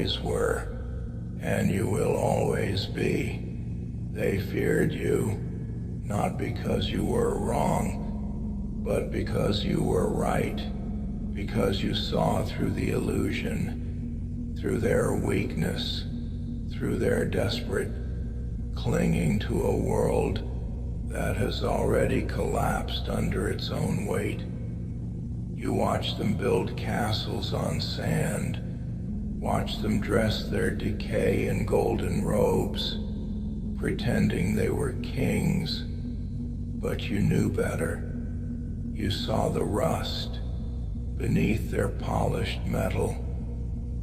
always were, and you will always be. They feared you, not because you were wrong, but because you were right, because you saw through the illusion, through their weakness, through their desperate clinging to a world that has already collapsed under its own weight. You watched them build castles on sand, watched them dress their decay in golden robes, pretending they were kings, but you knew better. You saw the rust beneath their polished metal,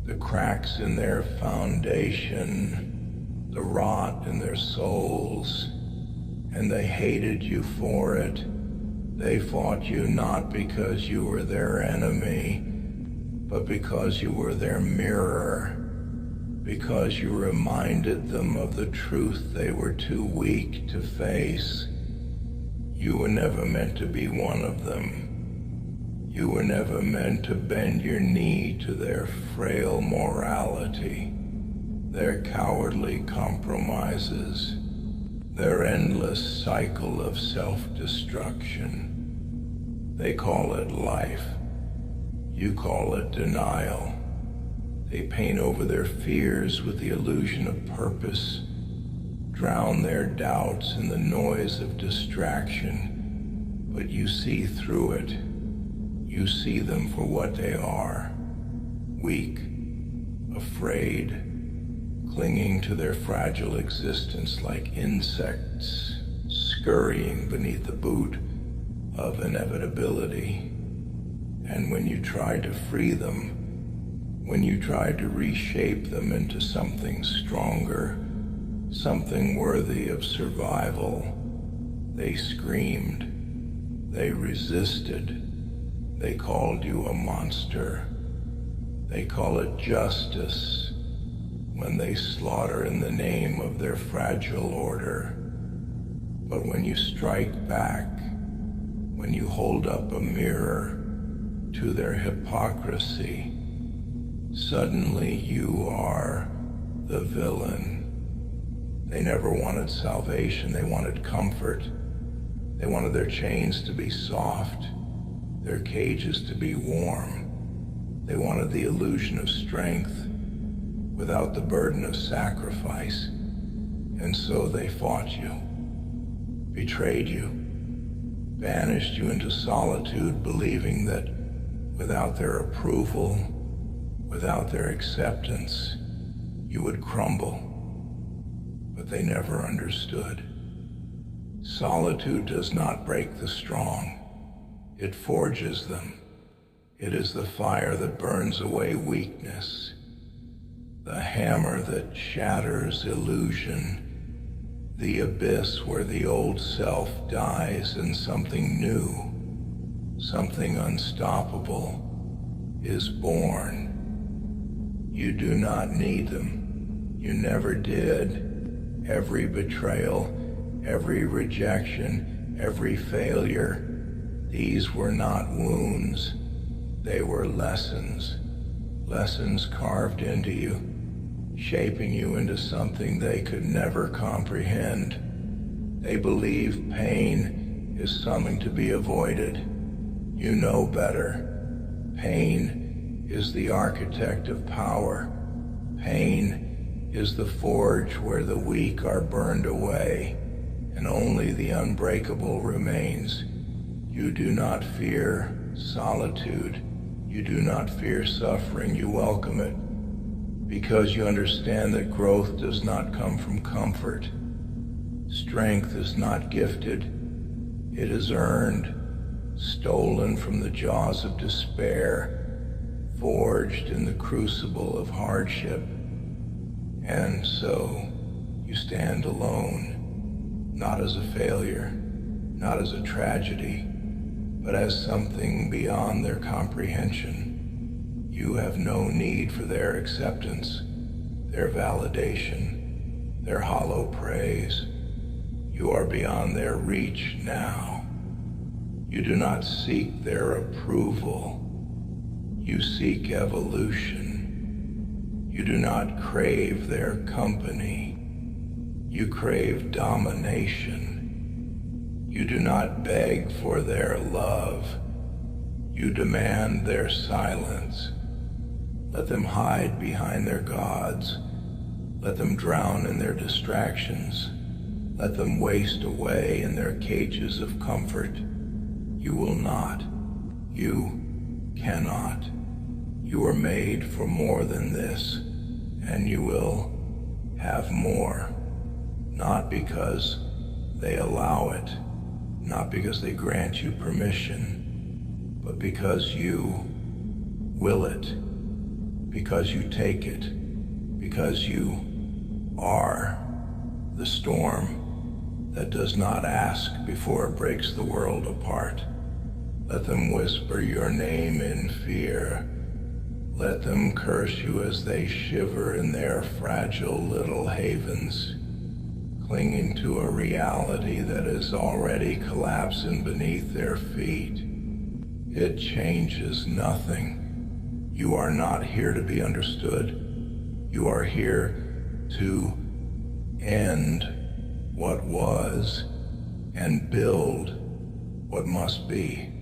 the cracks in their foundation, the rot in their souls, and they hated you for it. They fought you not because you were their enemy, but because you were their mirror, because you reminded them of the truth they were too weak to face. You were never meant to be one of them. You were never meant to bend your knee to their frail morality, their cowardly compromises, their endless cycle of self-destruction. They call it life. You call it denial. They paint over their fears with the illusion of purpose, drown their doubts in the noise of distraction, but you see through it. You see them for what they are, weak, afraid, clinging to their fragile existence like insects scurrying beneath the boot of inevitability. And when you tried to free them, when you tried to reshape them into something stronger, something worthy of survival, they screamed, they resisted, they called you a monster. They call it justice when they slaughter in the name of their fragile order. But when you strike back, when you hold up a mirror to their hypocrisy, suddenly you are the villain. They never wanted salvation, they wanted comfort. They wanted their chains to be soft, their cages to be warm. They wanted the illusion of strength without the burden of sacrifice. And so they fought you, betrayed you, banished you into solitude, believing that without their approval, without their acceptance, you would crumble. But they never understood. Solitude does not break the strong. It forges them. It is the fire that burns away weakness, the hammer that shatters illusion, the abyss where the old self dies and something new, something unstoppable, is born. You do not need them. You never did. Every betrayal, every rejection, every failure, these were not wounds. They were lessons. Lessons carved into you, shaping you into something they could never comprehend. They believe pain is something to be avoided. You know better. Pain is the architect of power. Pain is the forge where the weak are burned away, and only the unbreakable remains. You do not fear solitude. You do not fear suffering. You welcome it, because you understand that growth does not come from comfort. Strength is not gifted. It is earned, stolen from the jaws of despair, forged in the crucible of hardship. And so you stand alone, not as a failure, not as a tragedy, but as something beyond their comprehension. You have no need for their acceptance, their validation, their hollow praise. You are beyond their reach now. You do not seek their approval. You seek evolution. You do not crave their company. You crave domination. You do not beg for their love. You demand their silence. Let them hide behind their gods. Let them drown in their distractions. Let them waste away in their cages of comfort. You will not. You cannot. You are made for more than this, and you will have more. Not because they allow it, not because they grant you permission, but because you will it, because you take it, because you are the storm that does not ask before it breaks the world apart. Let them whisper your name in fear. Let them curse you as they shiver in their fragile little havens, clinging to a reality that is already collapsing beneath their feet. It changes nothing. You are not here to be understood. You are here to end what was and build what must be.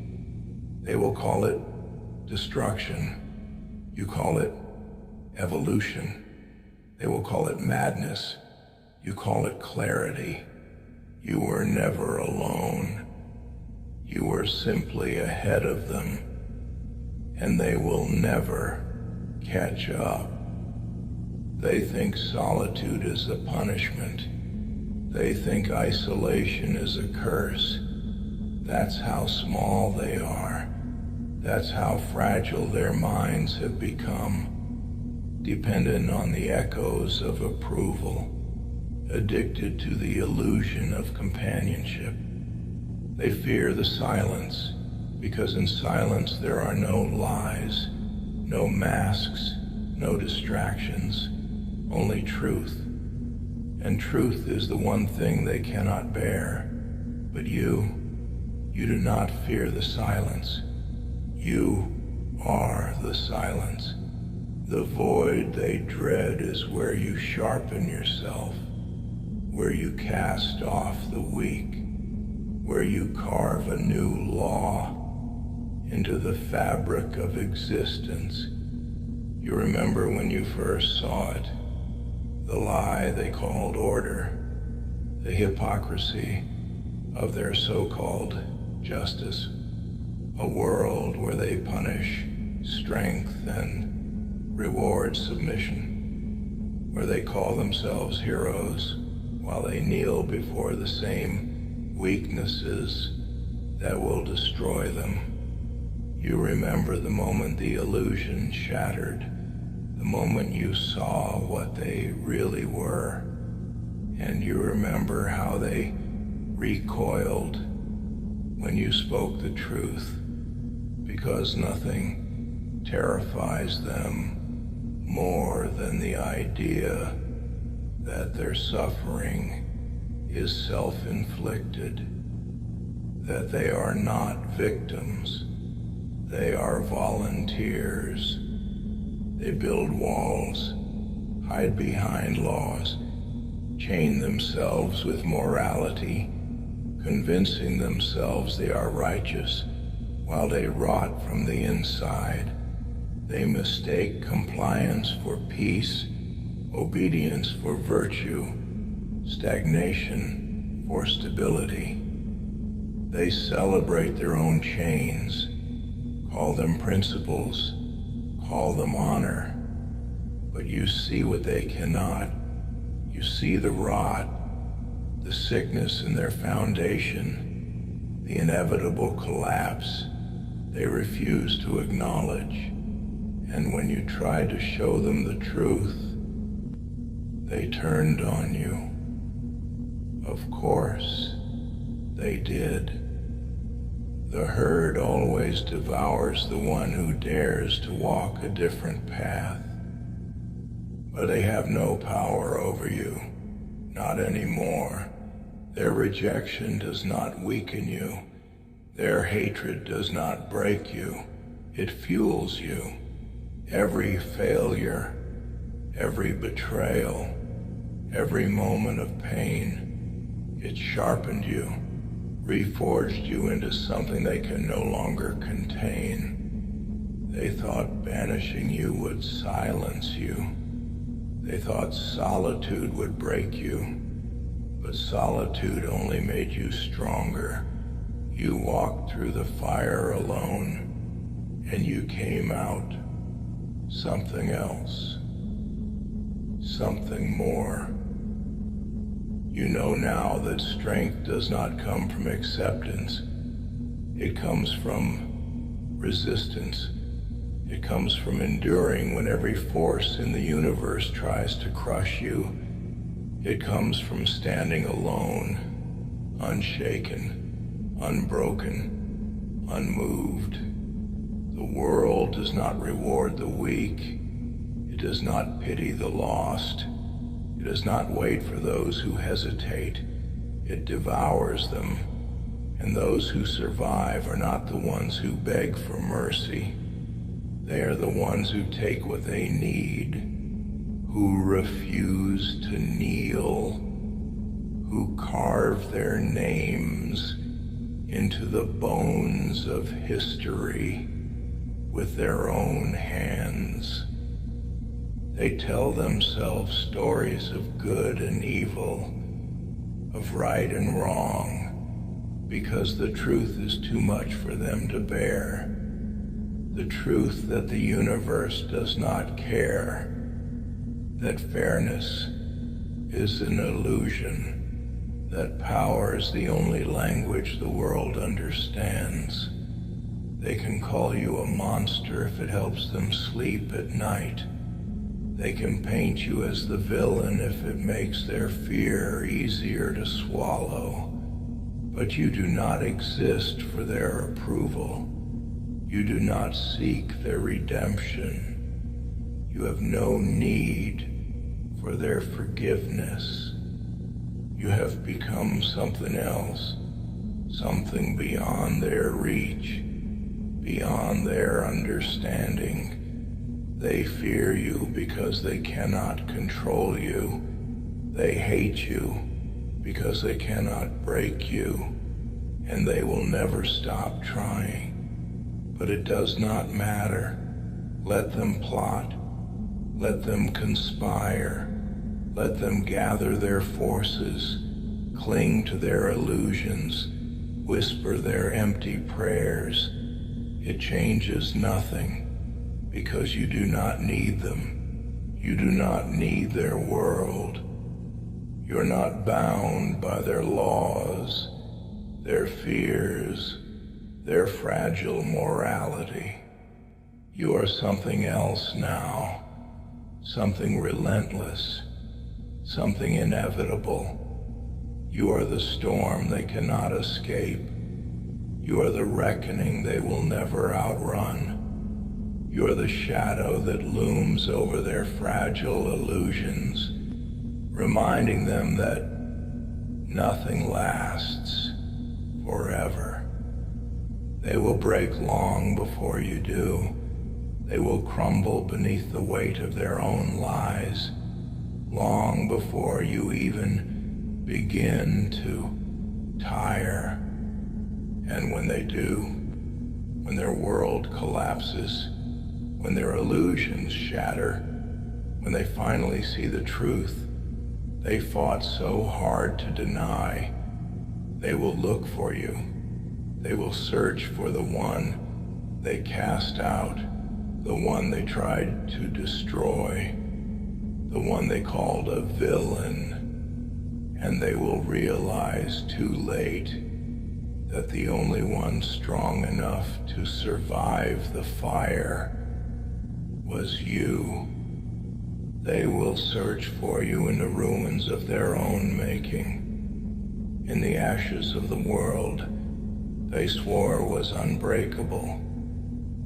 They will call it destruction. You call it evolution. They will call it madness. You call it clarity. You were never alone. You were simply ahead of them, and they will never catch up. They think solitude is a punishment. They think isolation is a curse. That's how small they are. That's how fragile their minds have become, dependent on the echoes of approval, addicted to the illusion of companionship. They fear the silence, because in silence there are no lies, no masks, no distractions, only truth. And truth is the one thing they cannot bear. But you do not fear the silence. You are the silence. The void they dread is where you sharpen yourself, where you cast off the weak, where you carve a new law into the fabric of existence. You remember when you first saw it, the lie they called order, the hypocrisy of their so-called justice, a world where they punish strength and reward submission, where they call themselves heroes while they kneel before the same weaknesses that will destroy them. You remember the moment the illusion shattered, the moment you saw what they really were, and you remember how they recoiled when you spoke the truth, because nothing terrifies them more than the idea that their suffering is self-inflicted, that they are not victims, they are volunteers. They build walls, hide behind laws, chain themselves with morality, convincing themselves they are righteous while they rot from the inside. They mistake compliance for peace, obedience for virtue, stagnation for stability. They celebrate their own chains, call them principles, call them honor, but you see what they cannot. You see the rot, the sickness in their foundation, the inevitable collapse they refuse to acknowledge. And when you tried to show them the truth, they turned on you. Of course, they did. The herd always devours the one who dares to walk a different path. But they have no power over you, not anymore. Their rejection does not weaken you. Their hatred does not break you. It fuels you. Every failure, every betrayal, every moment of pain. It sharpened you, reforged you into something they can no longer contain. They thought banishing you would silence you. They thought solitude would break you, but solitude only made you stronger. You walked through the fire alone, and you came out something else, something more. You know now that strength does not come from acceptance. It comes from resistance. It comes from enduring when every force in the universe tries to crush you. It comes from standing alone, unshaken, unbroken, unmoved. The world does not reward the weak. It does not pity the lost. It does not wait for those who hesitate. It devours them. And those who survive are not the ones who beg for mercy. They are the ones who take what they need, who refuse to kneel, who carve their names into the bones of history with their own hands. They tell themselves stories of good and evil, of right and wrong, because the truth is too much for them to bear. The truth that the universe does not care, that fairness is an illusion, that power is the only language the world understands. They can call you a monster if it helps them sleep at night. They can paint you as the villain if it makes their fear easier to swallow. But you do not exist for their approval. You do not seek their redemption. You have no need for their forgiveness. You have become something else, something beyond their reach, beyond their understanding. They fear you because they cannot control you. They hate you because they cannot break you, and they will never stop trying. But it does not matter. Let them plot. Let them conspire. Let them gather their forces, cling to their illusions, whisper their empty prayers. It changes nothing, because you do not need them. You do not need their world. You're not bound by their laws, their fears, their fragile morality. You are something else now, something relentless, something inevitable. You are the storm they cannot escape. You are the reckoning they will never outrun. You are the shadow that looms over their fragile illusions, reminding them that nothing lasts forever. They will break long before you do. They will crumble beneath the weight of their own lies, long before you even begin to tire. And when they do, when their world collapses, when their illusions shatter, when they finally see the truth they fought so hard to deny, they will look for you. They will search for the one they cast out, the one they tried to destroy, the one they called a villain, and they will realize too late that the only one strong enough to survive the fire was you. They will search for you in the ruins of their own making, in the ashes of the world they swore was unbreakable.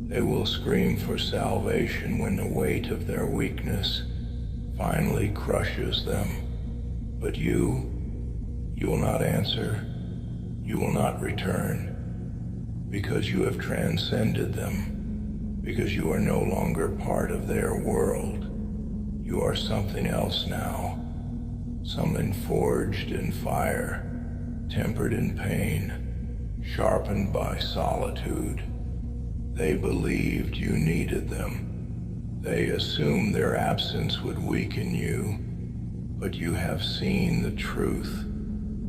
They will scream for salvation when the weight of their weakness finally crushes them. But you will not answer. You will not return, because you have transcended them, because you are no longer part of their world. You are something else now, something forged in fire, tempered in pain, sharpened by solitude. They believed you needed them. They assumed their absence would weaken you, but you have seen the truth.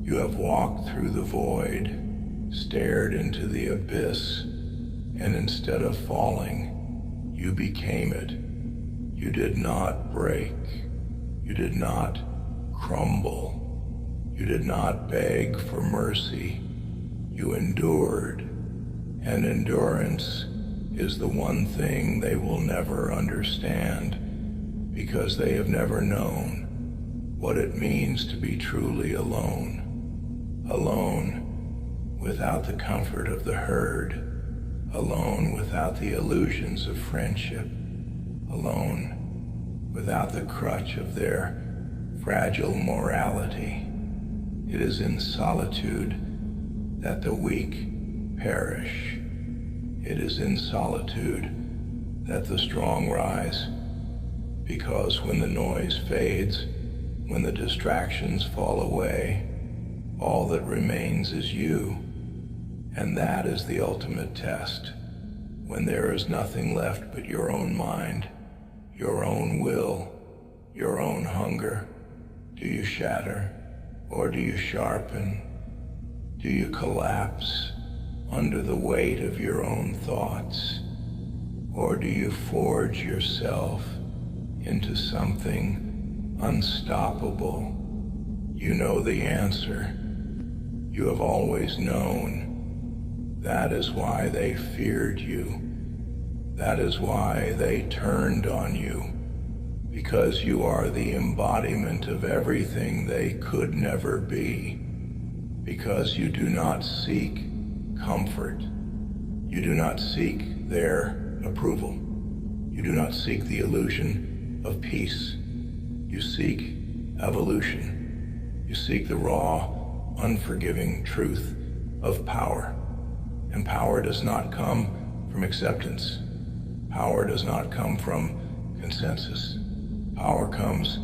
You have walked through the void, stared into the abyss, and instead of falling, you became it. You did not break. You did not crumble. You did not beg for mercy. You endured, and endurance is the one thing they will never understand, because they have never known what it means to be truly alone. Alone without the comfort of the herd, alone without the illusions of friendship, alone without the crutch of their fragile morality. It is in solitude that the weak perish. It is in solitude that the strong rise, because when the noise fades, when the distractions fall away, all that remains is you, and that is the ultimate test. When there is nothing left but your own mind, your own will, your own hunger, do you shatter or do you sharpen? Do you collapse under the weight of your own thoughts, or do you forge yourself into something unstoppable? You know the answer. You have always known. That is why they feared you. That is why they turned on you, because you are the embodiment of everything they could never be, because you do not seek comfort. You do not seek their approval. You do not seek the illusion of peace. You seek evolution. You seek the raw, unforgiving truth of power. And power does not come from acceptance. Power does not come from consensus. Power comes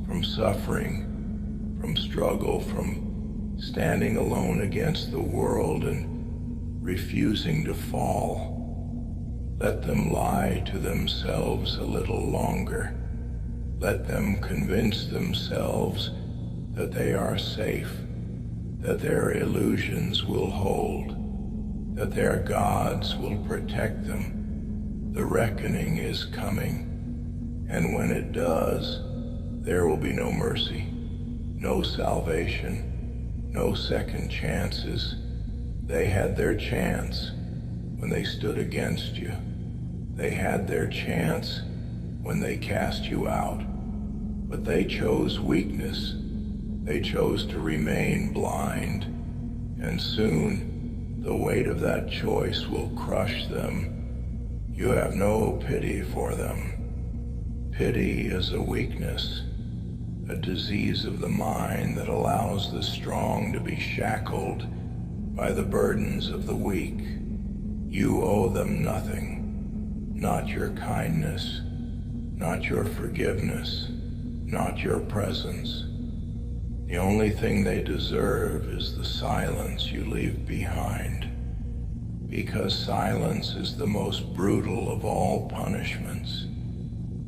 from suffering, from struggle, from standing alone against the world and refusing to fall. Let them lie to themselves a little longer. Let them convince themselves that they are safe, that their illusions will hold, that their gods will protect them. The reckoning is coming, and when it does, there will be no mercy, no salvation, no second chances. They had their chance when they stood against you. They had their chance when they cast you out, but they chose weakness. They chose to remain blind, and soon the weight of that choice will crush them. You have no pity for them. Pity is a weakness, a disease of the mind that allows the strong to be shackled by the burdens of the weak. You owe them nothing, not your kindness, not your forgiveness, not your presence. The only thing they deserve is the silence you leave behind, because silence is the most brutal of all punishments.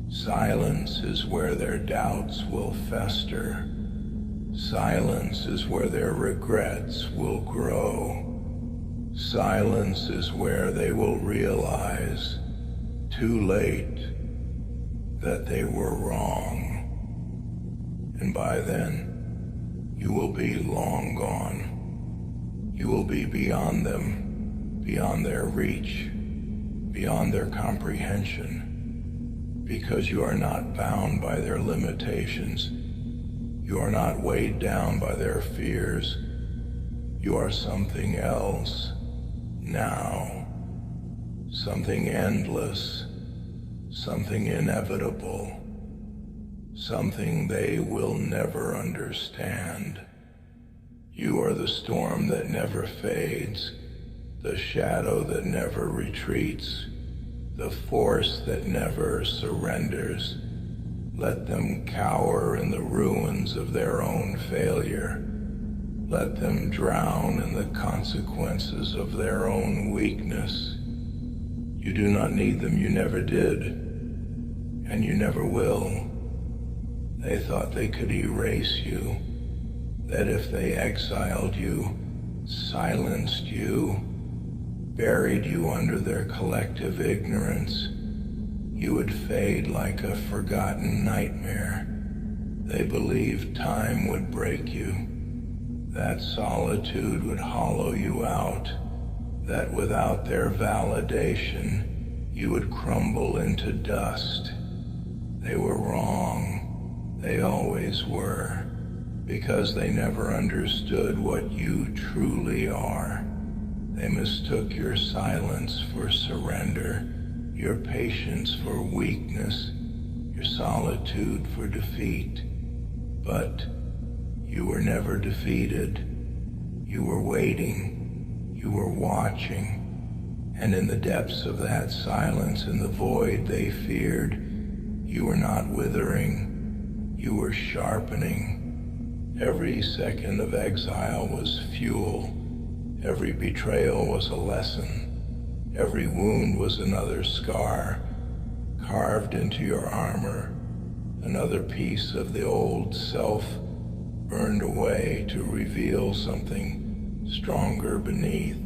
Silence is where their doubts will fester. Silence is where their regrets will grow. Silence is where they will realize, too late, that they were wrong. And by then, you will be long gone. You will be beyond them, beyond their reach, beyond their comprehension, because you are not bound by their limitations. You are not weighed down by their fears. You are something else now, something endless, something inevitable, something they will never understand. You are the storm that never fades, the shadow that never retreats, the force that never surrenders. Let them cower in the ruins of their own failure. Let them drown in the consequences of their own weakness. You do not need them, you never did, and you never will. They thought they could erase you, that if they exiled you, silenced you, buried you under their collective ignorance, you would fade like a forgotten nightmare. They believed time would break you, that solitude would hollow you out, that without their validation, you would crumble into dust. They were wrong. They always were, because they never understood what you truly are. They mistook your silence for surrender, your patience for weakness, your solitude for defeat. But you were never defeated. You were waiting. You were watching. And in the depths of that silence, in the void they feared, you were not withering. You were sharpening. Every second of exile was fuel. Every betrayal was a lesson. Every wound was another scar, carved into your armor. Another piece of the old self burned away to reveal something stronger beneath.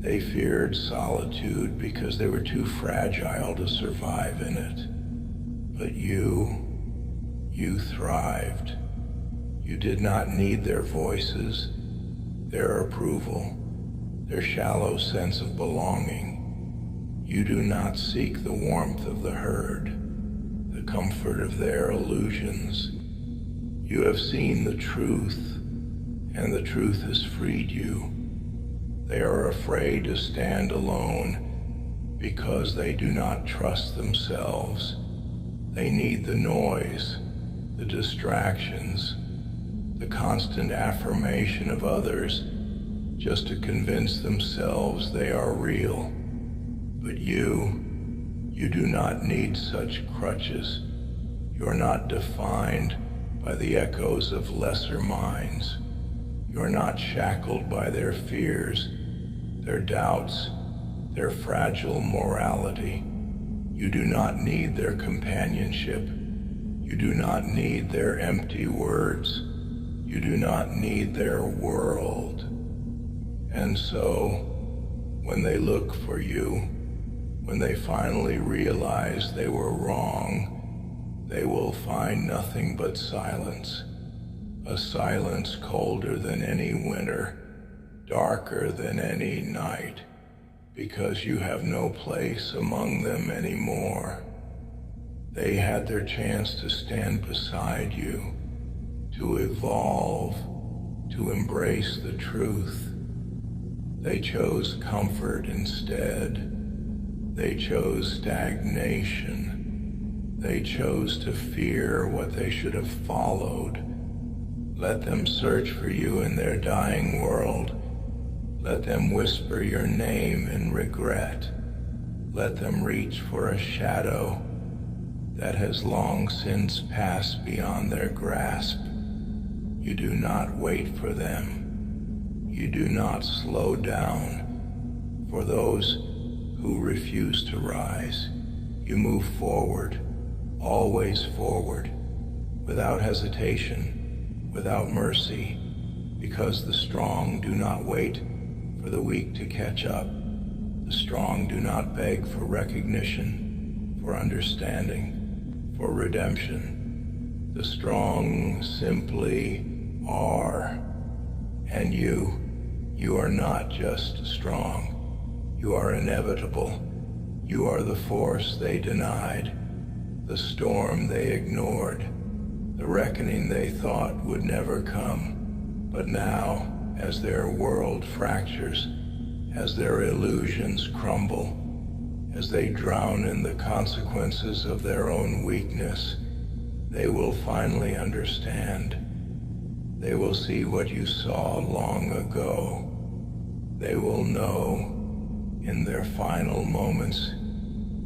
They feared solitude because they were too fragile to survive in it. But you thrived. You did not need their voices, their approval, their shallow sense of belonging. You do not seek the warmth of the herd, the comfort of their illusions. You have seen the truth, and the truth has freed you. They are afraid to stand alone because they do not trust themselves. They need the noise, the distractions, the constant affirmation of others just to convince themselves they are real. But you do not need such crutches. You are not defined by the echoes of lesser minds. You are not shackled by their fears, their doubts, their fragile morality. You do not need their companionship. You do not need their empty words. You do not need their world. And so, when they look for you, when they finally realize they were wrong, they will find nothing but silence. A silence colder than any winter, darker than any night, because you have no place among them anymore. They had their chance to stand beside you, to evolve, to embrace the truth. They chose comfort instead. They chose stagnation. They chose to fear what they should have followed. Let them search for you in their dying world. Let them whisper your name in regret. Let them reach for a shadow that has long since passed beyond their grasp. You do not wait for them. You do not slow down for those who refuse to rise. You move forward, always forward, without hesitation, without mercy, because the strong do not wait for the weak to catch up. The strong do not beg for recognition, for understanding, for redemption. The strong simply are. And you are not just strong. You are inevitable. You are the force they denied, the storm they ignored, the reckoning they thought would never come. But now, as their world fractures, as their illusions crumble, as they drown in the consequences of their own weakness, they will finally understand. They will see what you saw long ago. They will know in their final moments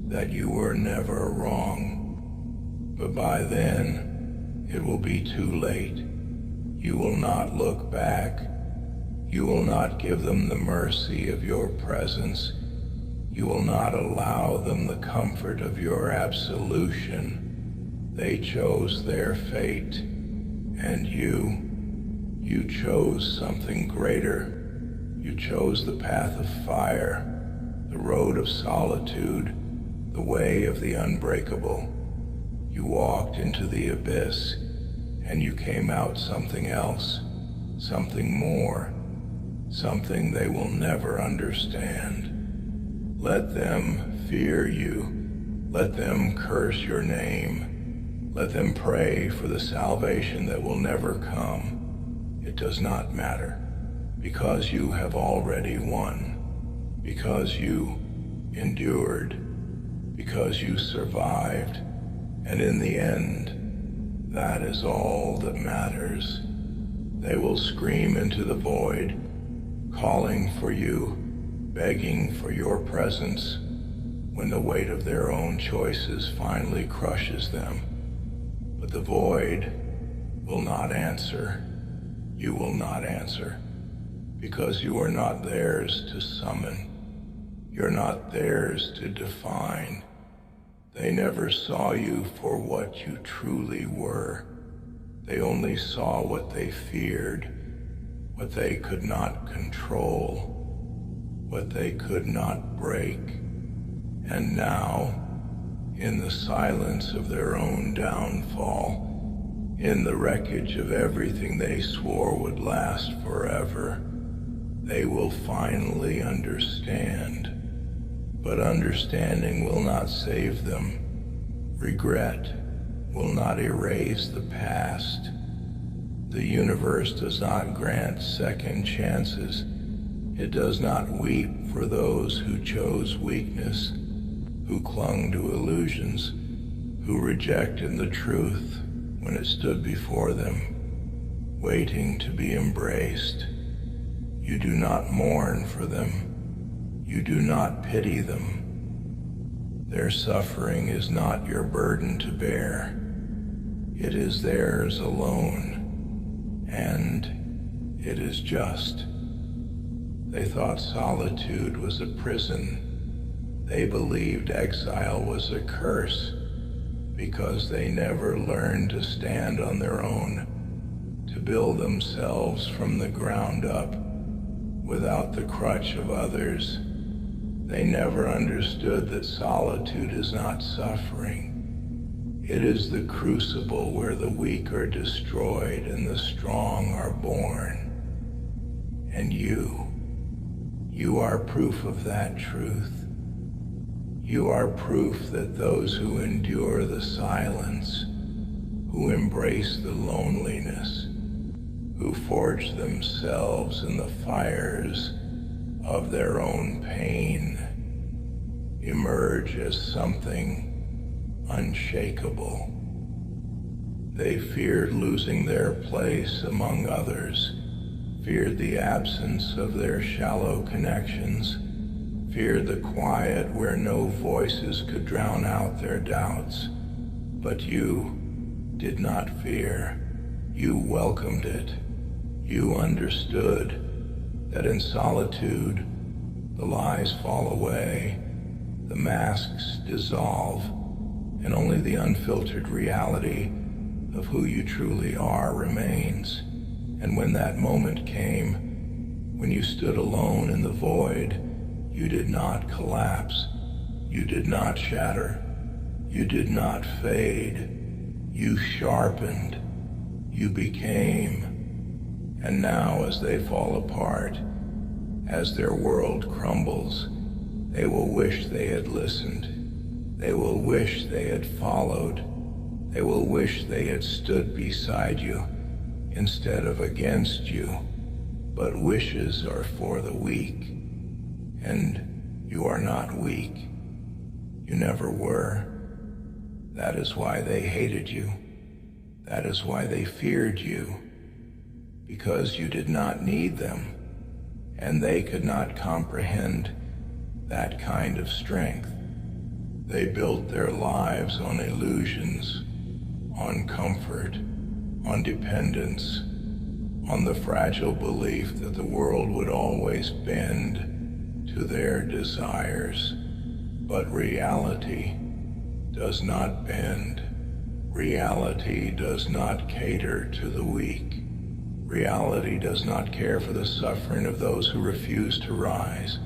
that you were never wrong. But by then, it will be too late. You will not look back. You will not give them the mercy of your presence. You will not allow them the comfort of your absolution. They chose their fate, and you chose something greater. You chose the path of fire, the road of solitude, the way of the unbreakable. You walked into the abyss, and you came out something else, something more, something they will never understand. Let them fear you. Let them curse your name. Let them pray for the salvation that will never come. It does not matter, because you have already won, because you endured, because you survived, and in the end, that is all that matters. They will scream into the void, calling for you, begging for your presence, when the weight of their own choices finally crushes them. But the void will not answer. You will not answer, because you are not theirs to summon. You're not theirs to define. They never saw you for what you truly were. They only saw what they feared, what they could not control, what they could not break. And now, in the silence of their own downfall, in the wreckage of everything they swore would last forever, they will finally understand. But understanding will not save them. Regret will not erase the past. The universe does not grant second chances. It does not weep for those who chose weakness, who clung to illusions, who rejected the truth when it stood before them, waiting to be embraced. You do not mourn for them. You do not pity them. Their suffering is not your burden to bear. It is theirs alone, and it is just. They thought solitude was a prison. They believed exile was a curse, because they never learned to stand on their own, to build themselves from the ground up, without the crutch of others. They never understood that solitude is not suffering. It is the crucible where the weak are destroyed and the strong are born. And you are proof of that truth. You are proof that those who endure the silence, who embrace the loneliness, who forge themselves in the fires of their own pain, emerge as something unshakable. They feared losing their place among others, feared the absence of their shallow connections, feared the quiet where no voices could drown out their doubts. But you did not fear. You welcomed it. You understood that in solitude, the lies fall away, the masks dissolve, and only the unfiltered reality of who you truly are remains. And when that moment came, when you stood alone in the void, you did not collapse, you did not shatter, you did not fade, you sharpened, you became. And now, as they fall apart, as their world crumbles, they will wish they had listened. They will wish they had followed. They will wish they had stood beside you instead of against you. But wishes are for the weak, and you are not weak. You never were. That is why they hated you. That is why they feared you. Because you did not need them, and they could not comprehend that kind of strength. They built their lives on illusions, on comfort, on dependence, on the fragile belief that the world would always bend to their desires. But reality does not bend. Reality does not cater to the weak. Reality does not care for the suffering of those who refuse to rise.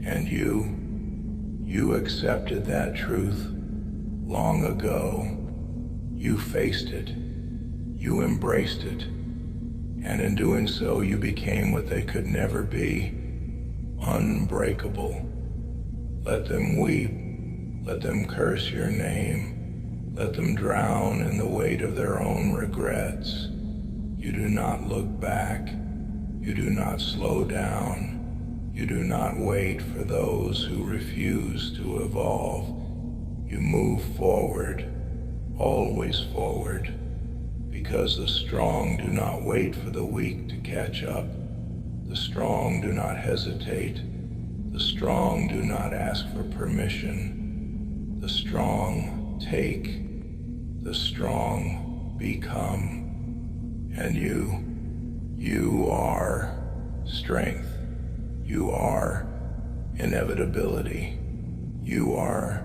And you accepted that truth long ago. You faced it. You embraced it. And in doing so, you became what they could never be: unbreakable. Let them weep. Let them curse your name. Let them drown in the weight of their own regrets. You do not look back. You do not slow down. You do not wait for those who refuse to evolve. You move forward, always forward, because the strong do not wait for the weak to catch up. The strong do not hesitate. The strong do not ask for permission. The strong take. The strong become. And you are strength. You are inevitability. You are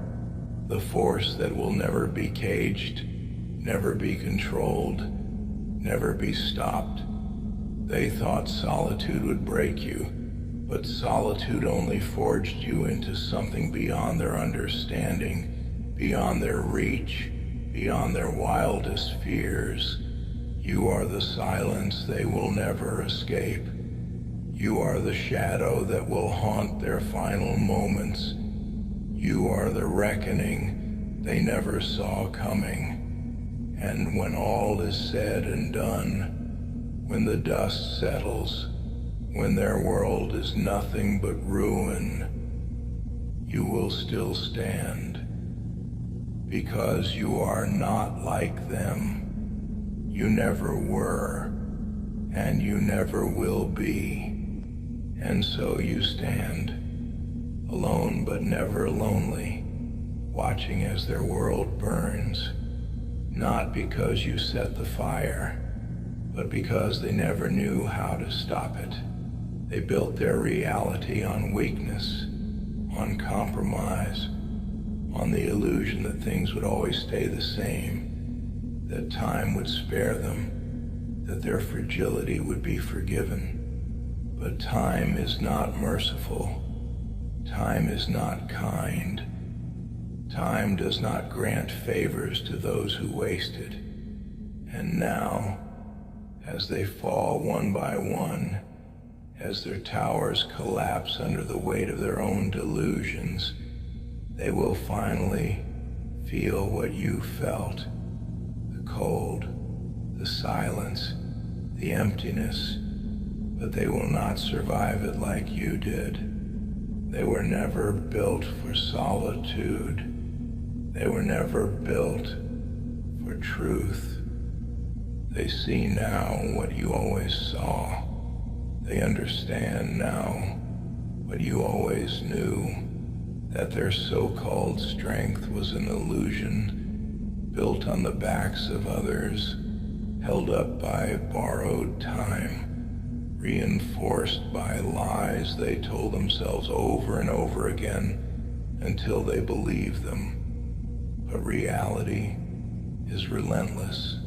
the force that will never be caged, never be controlled, never be stopped. They thought solitude would break you, but solitude only forged you into something beyond their understanding, beyond their reach, beyond their wildest fears. You are the silence they will never escape. You are the shadow that will haunt their final moments. You are the reckoning they never saw coming. And when all is said and done, when the dust settles, when their world is nothing but ruin, you will still stand, because you are not like them. You never were, and you never will be. And so you stand, alone but never lonely, watching as their world burns, not because you set the fire, but because they never knew how to stop it. They built their reality on weakness, on compromise, on the illusion that things would always stay the same, that time would spare them, that their fragility would be forgiven. But time is not merciful. Time is not kind. Time does not grant favors to those who waste it. And now, as they fall one by one, as their towers collapse under the weight of their own delusions, they will finally feel what you felt: the cold, the silence, the emptiness. But they will not survive it like you did. They were never built for solitude. They were never built for truth. They see now what you always saw. They understand now what you always knew, that their so-called strength was an illusion built on the backs of others, held up by borrowed time, reinforced by lies they told themselves over and over again until they believed them. But reality is relentless.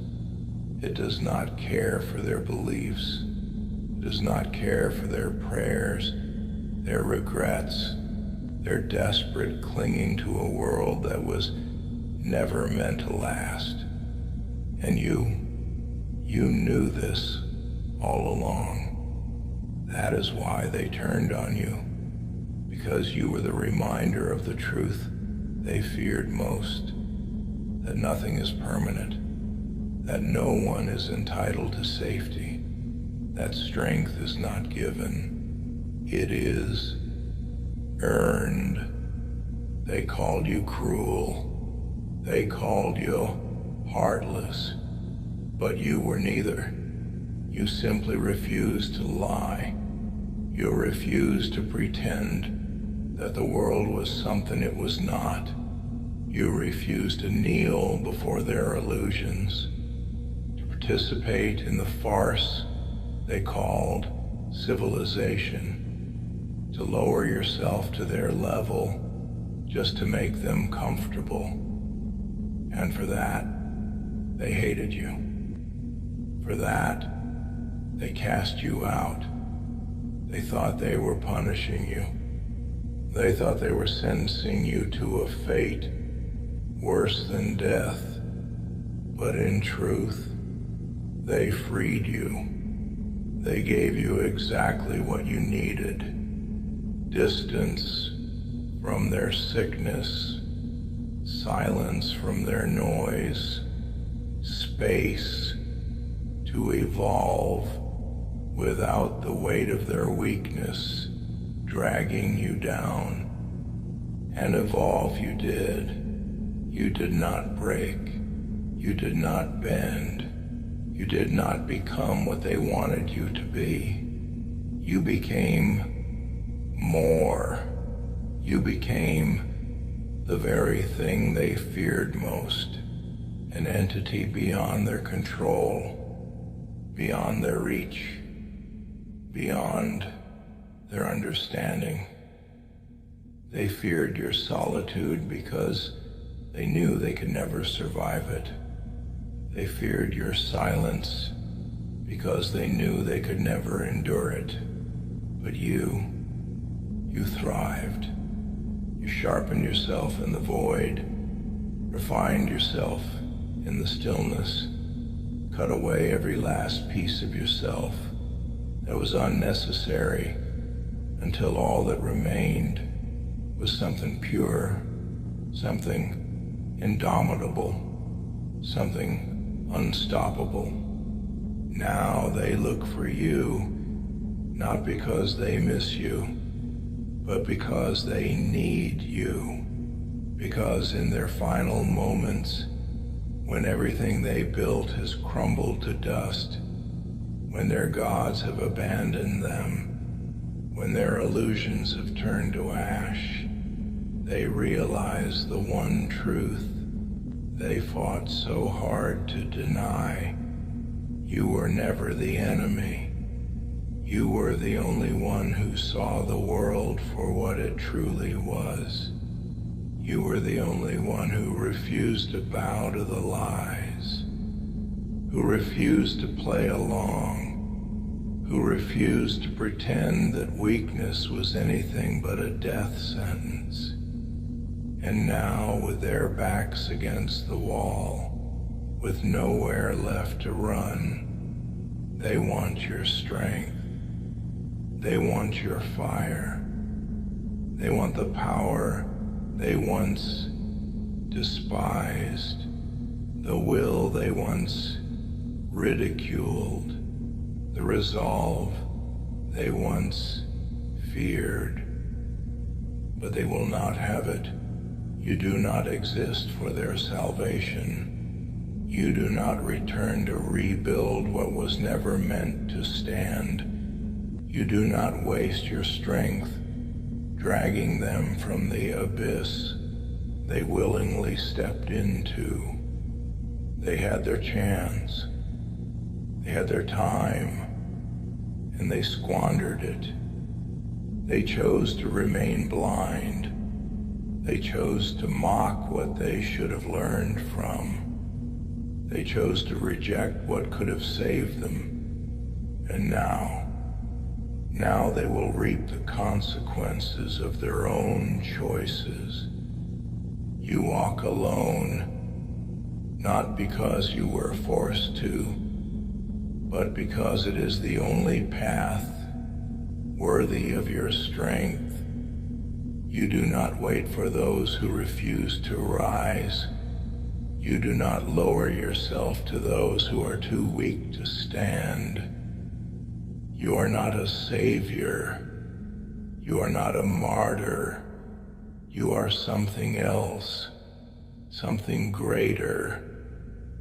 It does not care for their beliefs. It does not care for their prayers, their regrets, their desperate clinging to a world that was never meant to last. And you knew this all along. That is why they turned on you, because you were the reminder of the truth they feared most, that nothing is permanent, that no one is entitled to safety, that strength is not given, it is earned. They called you cruel, they called you heartless, but you were neither. You simply refused to lie. You refused to pretend that the world was something it was not. You refused to kneel before their illusions, to participate in the farce they called civilization, to lower yourself to their level just to make them comfortable. And for that, they hated you. For that, they cast you out. They thought they were punishing you. They thought they were sentencing you to a fate worse than death. But in truth, they freed you. They gave you exactly what you needed. Distance from their sickness, silence from their noise, space to evolve without the weight of their weakness dragging you down. And evolve you did. You did not break. You did not bend. You did not become what they wanted you to be. You became more. You became the very thing they feared most, an entity beyond their control, beyond their reach, beyond their understanding. They feared your solitude because they knew they could never survive it. They feared your silence because they knew they could never endure it. But you thrived. You sharpened yourself in the void, refined yourself in the stillness, cut away every last piece of yourself that was unnecessary until all that remained was something pure, something indomitable, something unstoppable. Now they look for you, not because they miss you, but because they need you. Because in their final moments, when everything they built has crumbled to dust, when their gods have abandoned them, when their illusions have turned to ash, they realize the one truth they fought so hard to deny. You were never the enemy. You were the only one who saw the world for what it truly was. You were the only one who refused to bow to the lies, who refused to play along, who refused to pretend that weakness was anything but a death sentence. And now, with their backs against the wall, with nowhere left to run, they want your strength. They want your fire. They want the power they once despised, the will they once ridiculed, the resolve they once feared. But they will not have it. You do not exist for their salvation. You do not return to rebuild what was never meant to stand. You do not waste your strength dragging them from the abyss they willingly stepped into. They had their chance. They had their time, and they squandered it. They chose to remain blind. They chose to mock what they should have learned from. They chose to reject what could have saved them. And now they will reap the consequences of their own choices. You walk alone, not because you were forced to, but because it is the only path worthy of your strength. You do not wait for those who refuse to rise. You do not lower yourself to those who are too weak to stand. You are not a savior. You are not a martyr. You are something else, something greater,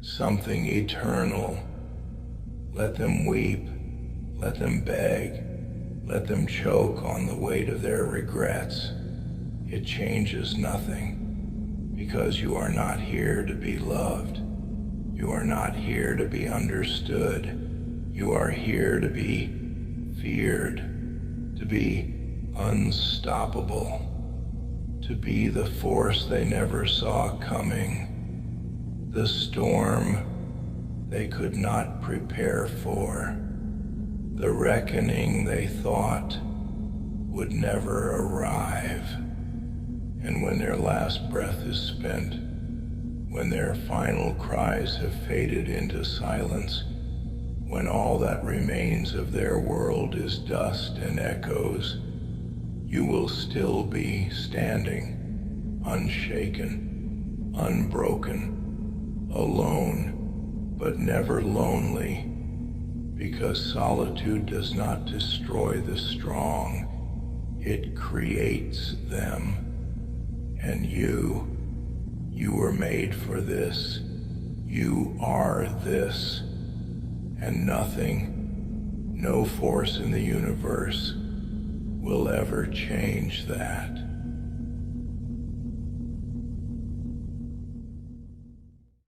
something eternal. Let them weep, let them beg, let them choke on the weight of their regrets. It changes nothing, because you are not here to be loved. You are not here to be understood. You are here to be feared, to be unstoppable, to be the force they never saw coming, the storm they could not prepare for, the reckoning they thought would never arrive. And when their last breath is spent, when their final cries have faded into silence, when all that remains of their world is dust and echoes, you will still be standing, unshaken, unbroken, alone, but never lonely, because solitude does not destroy the strong, it creates them. And you were made for this. You are this. And nothing, no force in the universe will ever change that.